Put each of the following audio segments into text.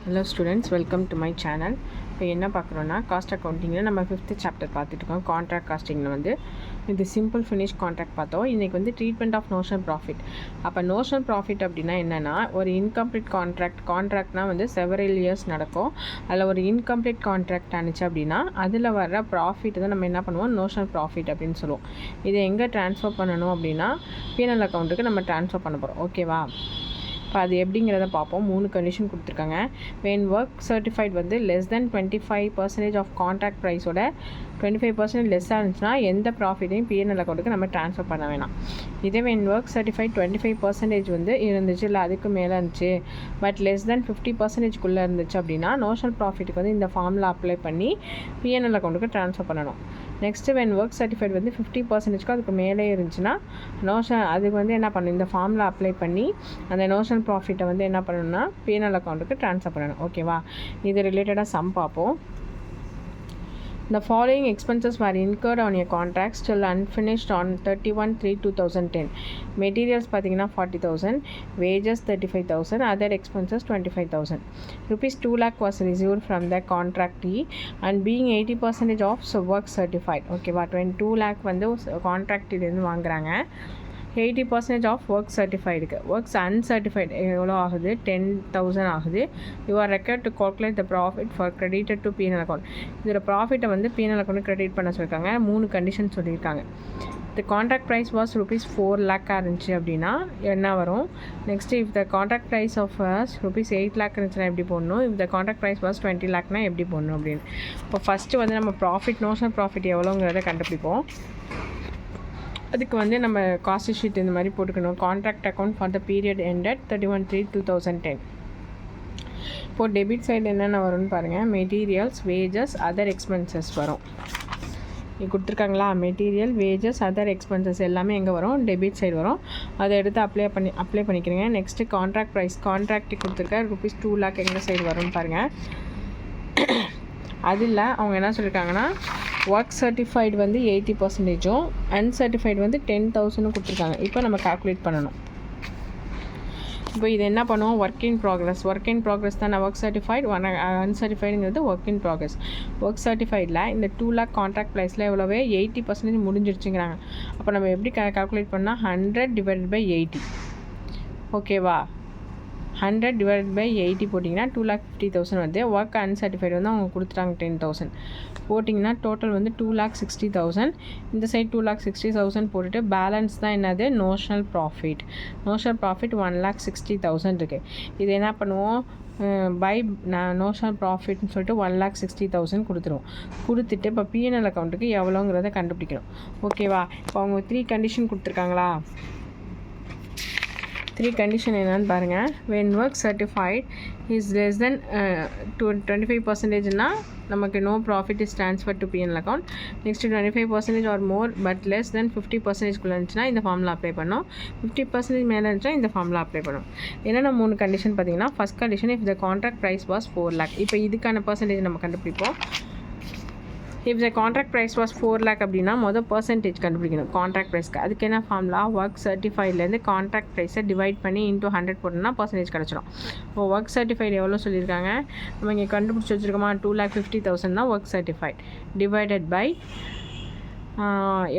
Hello students, welcome to my channel. இப்போ என்ன பார்க்குறோன்னா cost அக்கௌண்டிங்கில் நம்ம 5th சாப்டர் பார்த்துட்டுருக்கோம். கான்ட்ராக்ட் காஸ்டிங்கில் வந்து இது சிம்பிள் ஃபினிஷ் கான்ட்ராக்ட் பார்த்தோம். இன்றைக்கி வந்து ட்ரீட்மெண்ட் ஆஃப் நோஷனல் ப்ராஃபிட். அப்போ நோஷனல் ப்ராஃபிட் அப்படின்னா என்னென்னா, ஒரு இன்கம்ப்ளீட் கான்ட்ராக்ட்னால் வந்து செவரல் இயர்ஸ் நடக்கும். அதில் ஒரு இன்கம்ப்ளீட் கான்ட்ராக்ட் ஆனிச்சு அப்படின்னா அதில் வர்ற ப்ராஃபிட் தான் நம்ம என்ன பண்ணுவோம், நோஷனல் ப்ராஃபிட் அப்படின்னு சொல்லுவோம். இதை எங்கே ட்ரான்ஸ்ஃபர் பண்ணணும் அப்படின்னா P&L அக்கௌண்ட்டுக்கு நம்ம ட்ரான்ஸ்ஃபர் பண்ண போகிறோம். ஓகேவா? இப்போ அது எப்படிங்கிறத பார்ப்போம். 3 கண்டிஷன் கொடுத்துருக்காங்க. when work certified வந்து less than 25% ஆஃப் கான்ட்ராக்ட் ப்ரைஸோட 25% லெஸ்ஸாக இருந்துச்சுன்னா எந்த ப்ராஃபிட்டையும் P&L அக்கௌண்ட்டுக்கு நம்ம ட்ரான்ஸ்ஃபர் பண்ண வேணாம். இதே when work certified 25% வந்து இருந்துச்சு, இல்லை அதுக்கு மேலே இருந்துச்சு, பட் less than 50%குள்ளே இருந்துச்சு அப்படின்னா நோஷனல் ப்ராஃபிட்டுக்கு வந்து இந்த ஃபார்மில் அப்ளை பண்ணி P&L அக்கௌண்ட்டுக்கு ட்ரான்ஸ்ஃபர் பண்ணணும். நெக்ஸ்ட்டு when work certified வந்து 50%க்கு அதுக்கு மேலே இருந்துச்சுன்னா அதுக்கு வந்து என்ன பண்ணணும், இந்த ஃபார்மில் அப்ளை பண்ணி அந்த நோஷனல் ப்ராஃபிட்டை வந்து என்ன பண்ணணும்னா P&L அக்கௌண்ட்டுக்கு ட்ரான்ஸ்ஃபர் பண்ணணும். ஓகேவா? இது ரிலேட்டடாக சம் பார்ப்போம். The following expenses were incurred on your contract still unfinished on 31/3/2010. Materials பார்த்தீங்கன்னா 40,000, wages 35,000, other expenses 25,000. Rupees 2 lakh was received from the contractee and being 80% of work certified. ஓகேவா? 2 lakh வந்து கான்ட்ராக்டிலேருந்து வாங்குறாங்க. 80% ஆஃப் ஒர்க் சர்டிஃபைடுக்கு. ஒர்க்ஸ் அன்சர்டிஃபைடு எவ்வளோ ஆகுது, 10,000 ஆகுது. You are required to calculate the profit for credited to P&L account. இதில் ப்ராஃபிட்டை வந்து P&L account credit பண்ண சொல்லியிருக்காங்க. 3 கண்டிஷன் சொல்லியிருக்காங்க. The contract price was rupees 4 lakh இருந்துச்சு அப்படின்னா என்ன வரும்? Next if the contract price of rupees 8 lakh இருந்துச்சுன்னா எப்படி போடணும், if the contract price was 20 lakhனா எப்படி போடணும் அப்படின்னு. இப்போ ஃபஸ்ட்டு வந்து நம்ம ப்ராஃபிட், நோஷனல் ப்ராஃபிட் எவ்வளோங்கிறத கண்டுபிடிப்போம். அதுக்கு வந்து நம்ம காஸ்ட் ஷீட் இந்த மாதிரி போட்டுக்கணும். Contract account for the period ended 31/3/2010. இப்போது டெபிட் சைடு என்னென்ன வரும்னு பாருங்கள். மெட்டீரியல்ஸ், வேஜஸ், அதர் எக்ஸ்பென்சஸ் வரும். இது கொடுத்துருக்காங்களா, மெட்டீரியல், வேஜஸ், அதர் எக்ஸ்பென்சஸ் எல்லாமே எங்கே வரும், டெபிட் சைடு வரும். அதை எடுத்து அப்ளை பண்ணிக்கிறீங்க. நெக்ஸ்ட்டு கான்ட்ராக்ட் ப்ரைஸ், கான்ட்ராக்ட் கொடுத்துருக்க rupees 2 lakh எங்கே சைடு வரும்னு பாருங்கள். அதில் அவங்க என்ன சொல்லியிருக்காங்கன்னா, ஒர்க் சர்டிஃபைடு வந்து 80%, அன்சர்டிஃபைடு வந்து 10,000 கொடுத்துருக்காங்க. இப்போ நம்ம கால்குலேட் பண்ணணும். இப்போ இது என்ன பண்ணுவோம், ஒர்க் இன் ப்ராக்ரஸ் தான். ஒர்க் சர்டிஃபைடு, அன்சர்டிஃபைடுங்கிறது ஒர்க் இன் ப்ராக்ரஸ். ஒர்க் சர்டிஃபைடில் இந்த 2 lakh கான்ட்ராக்ட் ப்ரைஸில் எவ்வளோவே 80% முடிஞ்சிருச்சுங்கிறாங்க. அப்போ நம்ம எப்படி கால்குலேட் பண்ணால் 100/80. ஓகேவா? 100/80 போட்டிங்கன்னா 2,50,000 வந்து. ஒர்க் அன்சர்டிஃபைடு வந்து அவங்க கொடுத்துட்டாங்க 10,000 போட்டிங்கன்னா டோட்டல் வந்து 2,60,000. இந்த சைட் 2,60,000 போட்டுட்டு பேலன்ஸ் தான் என்னது, நோஷனல் ப்ராஃபிட். நோஷனல் ப்ராஃபிட் 1,60,000 இருக்குது. இது என்ன பண்ணுவோம், பை நோஷனல் ப்ராஃபிட்னு சொல்லிட்டு 1,60,000 கொடுத்துட்டு இப்போ P&L அக்கௌண்ட்டுக்கு எவ்வளோங்கிறத கண்டுபிடிக்கணும். ஓகேவா? இப்போ அவங்க 3 கண்டிஷன் கொடுத்துருக்காங்களா. 3 கண்டிஷன் என்னன்னு பாருங்கள். when work certified is less than 25%னா நமக்கு no profit is transferred to P&L account. next 25% or more but less than 50%குள்ளே இருந்துச்சுன்னா இந்த ஃபார்மில் அப்ளை பண்ணோம். 50% மேலே இருந்துச்சுன்னா இந்த ஃபார்மில் அப்ளை பண்ணோம். என்னென்ன 3 கண்டிஷன் பார்த்தீங்கன்னா, first condition if the contract price was 4 lakh. இப்போ இதுக்கான பர்சன்டேஜ் நம்ம கண்டுபிடிப்போம். If the contract price was 4 lakh அப்படின்னா மொதல் பர்சன்டேஜ் கண்டுபிடிக்கணும் கான்ட்ராக்ட் ப்ரைஸ்க்கு. அதுக்கு என்ன ஃபார்முலா, ஒர்க் சர்டிஃபைட்லேருந்து கான்ட்ராக்ட் ப்ரைஸை டிவைட் பண்ணி into 100 போட்டோம்னா பர்சன்டேஜ் கிடச்சிடும். இப்போ ஒர்க் சர்டிஃபைடு எவ்வளோ சொல்லியிருக்காங்க, நம்ம இங்கே கண்டுபிடிச்சி வச்சுருக்கோமா, 2,50,000 தான் ஒர்க் சர்டிஃபைட். டிவைடட் பை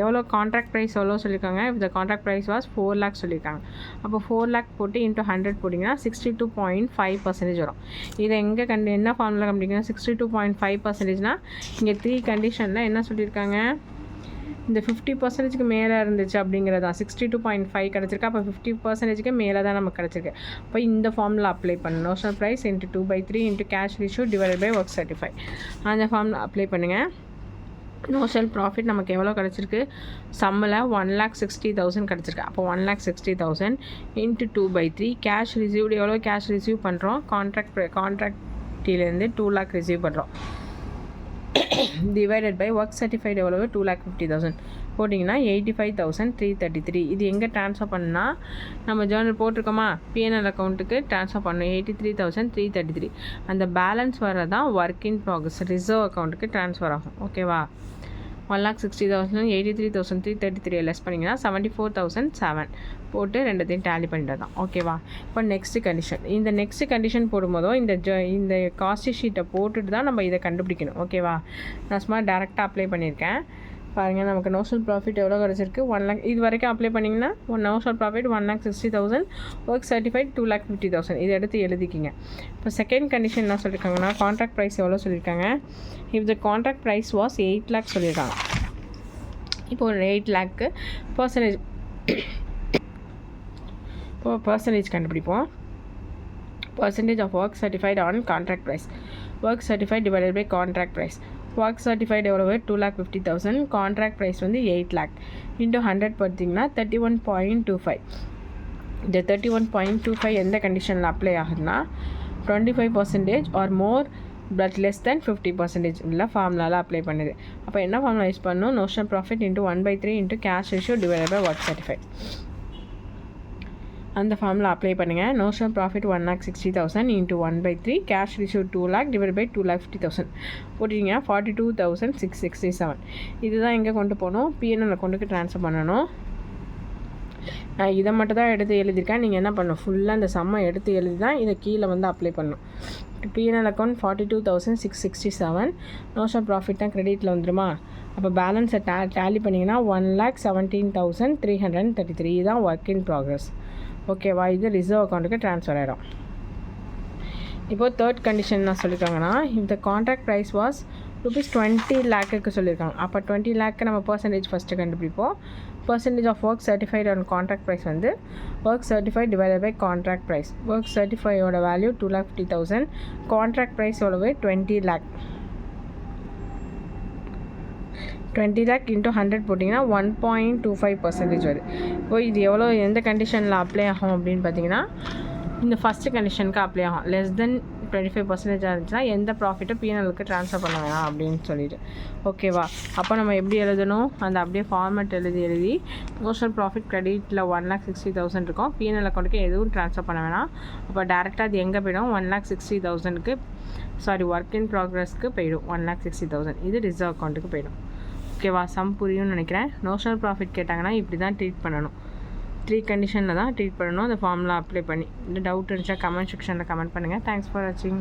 எவ்வளோ கான்ட்ராக்ட் ப்ரைஸ் எவ்வளோ சொல்லியிருக்காங்க, if the contract price was 4 lakh சொல்லியிருக்காங்க. அப்போ 4 lakh போட்டு into 100 போட்டிங்கன்னா 62.5% வரும். இதை எங்கே என்ன ஃபார்முலா கண்டுபிடிக்கணும், 62.5%னா இங்கே 3 கண்டிஷனில் என்ன சொல்லியிருக்காங்க, இந்த 50%க்கு மேலே இருந்துச்சு அப்படிங்கிறதா 62.5 கிடச்சிருக்கு. அப்போ 50%க்கு மேலே தான் நமக்கு கிடச்சிருக்கு. அப்போ இந்த ஃபார்முலா அப்ளை பண்ணணும். Notional price into 2/3 into cash ratio divided by work certified. அந்த ஃபார்முலா அப்ளை பண்ணுங்கள். நோஷனல் ப்ராஃபிட் நமக்கு எவ்வளோ கிடச்சிருக்கு, சம்மில் 1,60,000 கிடச்சிருக்கு. அப்போ 1,60,000 into 2/3. கேஷ் ரிசீவ்டு எவ்வளோ, கேஷ் ரிசீவ் பண்ணுறோம், கான்ட்ராக்டிலேருந்து 2 lakh ரிசீவ் பண்ணுறோம். டிவைடட் பை ஒர்க் சர்டிஃபைடு எவ்வளோ, 2,50,000 போட்டிங்கன்னா 85,333. இது எங்கே ட்ரான்ஸ்ஃபர் பண்ணால் நம்ம ஜேர்னல் போட்டிருக்கோமா, P&L அக்கௌண்ட்டுக்கு ட்ரான்ஸ்ஃபர் பண்ணணும். 83,333. அந்த பேலன்ஸ் வரதான் ஒர்க் இன் ப்ராக்ரஸ் ரிசர்வ் அக்கௌண்ட்டுக்கு ட்ரான்ஸ்ஃபர் ஆகும். ஓகேவா? 1,60,000 83,333 லெஸ் பண்ணிங்கன்னா 74,007 போட்டு ரெண்டுத்தையும் டேலி பண்ணிட்டு தான். ஓகேவா? இப்போ நெக்ஸ்ட்டு கண்டிஷன். இந்த நெக்ஸ்ட் கண்டிஷன் போடும்போதோ இந்த காஸ்ட் ஷீட்டை போட்டுட்டு தான் நம்ம இதை கண்டுபிடிக்கணும். ஓகேவா? நான் சும்மா டேரெக்டாக அப்ளை பண்ணியிருக்கேன். பாருங்கள், நமக்கு நோஷனல் ப்ராஃபிட் எவ்வளோ கிடச்சிருக்கு? 1 lakh. இது வரைக்கும் அப்ளை பண்ணிங்கன்னா நோஷனல் ப்ராஃபிட் 1,60,000, ஒர்க் சர்டிஃபைட் 2,50,000. இதை எடுத்து எழுதிக்கிங்க. இப்போ செகண்ட் கண்டிஷன் என்ன சொல்லியிருக்காங்கன்னா, கான்ட்ராக்ட் ப்ரைஸ் எவ்வளோ சொல்லியிருக்காங்க? If the contract price was 8 lakh சொல்லியிருக்காங்க. இப்போ ஒரு 8 lakh பர்சன்டேஜ் பர்சன்டேஜ் கண்டுபிடிப்போம். Percentage of work certified on contract price. Work certified divided by contract price. Work certified எவ்வளவு? 2,50,000. கான்ட்ராக்ட் ப்ரைஸ் வந்து 8 lakh. இன்ட்டு 100 பார்த்தீங்கன்னா 31.25. இந்த 31.25 எந்த கண்டிஷனில் அப்ளை ஆகுதுன்னா 25% or more but less then 50% இல்லை ஃபார்முலாவில் அப்ளை பண்ணுது. அப்போ என்ன ஃபார்முலா யூஸ் பண்ணணும்? Notional profit into 1/3 into cash ratio divided by work certified. அந்த ஃபார்முலா அப்ளை பண்ணுங்கள். Notional profit 1,60,000 into 1/3 cash ratio 2 lakh divide by 2,50,000 போட்டிங்கன்னா 42,667. இதுதான் எங்கே கொண்டு போகணும்? பிஎன்எல்ல கொண்டுக்கு ட்ரான்ஸ்ஃபர் பண்ணணும். நான் இதை மட்டும் தான் எடுத்து எழுதியிருக்கேன். நீங்கள் என்ன பண்ணணும்? ஃபுல்லாக இந்த சம்மை எடுத்து எழுதி தான் இதை கீழே வந்து அப்ளை பண்ணணும். PNL account 42,667. நோஷனல் ப்ராஃபிட் தான் கிரெடிட்டில் வந்துடுமா? அப்போ பேலன்ஸை டேலி பண்ணிங்கன்னா 1,17,333. இதுதான் ஒர்க் இன் ப்ராக்ரஸ். ஓகேவா? இது ரிசர்வ் அக்கௌண்ட்டுக்கு ட்ரான்ஸ்ஃபர் ஆகிடும். இப்போது தேர்ட் கண்டிஷன் என்ன சொல்லியிருக்காங்கன்னா, இந்த கான்ட்ராக்ட் ப்ரைஸ் வாஸ் ₹20 lakh சொல்லியிருக்காங்க. அப்போ 20 lakh நம்ம பர்சன்டேஜ் ஃபஸ்ட்டு கண்டுபிடிப்போம். Percentage of work certified on contract price வந்து work certified divided by contract price. Work சர்டிஃபையோட வேல்யூ 2,50,000. கான்ட்ராக்ட் ப்ரைஸ் எவ்வளவு? 20 lakh. 20 lakh இன்ட்டு 100 போட்டிங்கன்னா 1.25% வருது. இப்போ இது எவ்வளோ எந்த கண்டிஷனில் அப்ளை ஆகும் அப்படின்னு பார்த்தீங்கன்னா, இந்த ஃபஸ்ட்டு கண்டிஷனுக்கு அப்ளை ஆகும். லெஸ் தென் 25% இருந்துச்சுன்னா எந்த ப்ராஃபிட்டும் பிஎன்எலுக்கு ட்ரான்ஸ்ஃபர் பண்ண வேணாம் அப்படின்னு சொல்லிட்டு. ஓகேவா? அப்போ நம்ம எப்படி எழுதணும்? அந்த அப்படியே ஃபார்மேட் எழுதி நோஷனல் ப்ராஃபிட் கிரெடிட்டில் 1,60,000 இருக்கும். பிஎன்எல் அக்கௌண்ட்டுக்கு எதுவும் ட்ரான்ஸ்ஃபர் பண்ண வேணாம். அப்போ டேரெக்டாக அது எங்கே போயிடும்? 1,60,000க்கு ஒர்க் இன் ப்ராக்ரஸ்க்கு போயிடும். 1,60,000 இது ரிசர்வ் அக்கௌண்ட்டுக்கு போயிடும். ஓகேவா? சம் புரியும்னு நினைக்கிறேன். நோஷனல் ப்ராஃபிட் கேட்டாங்கன்னா இப்படி தான் ட்ரீட் பண்ணணும். 3 கண்டிஷனில் தான் ட்ரீட் பண்ணணும். அந்த ஃபார்முலா அப்ளை பண்ணி. இந்த டவுட் இருந்துச்சா கமெண்ட் செக்ஷனில் கமெண்ட் பண்ணுங்கள். தேங்க்ஸ் ஃபார் வாட்சிங்.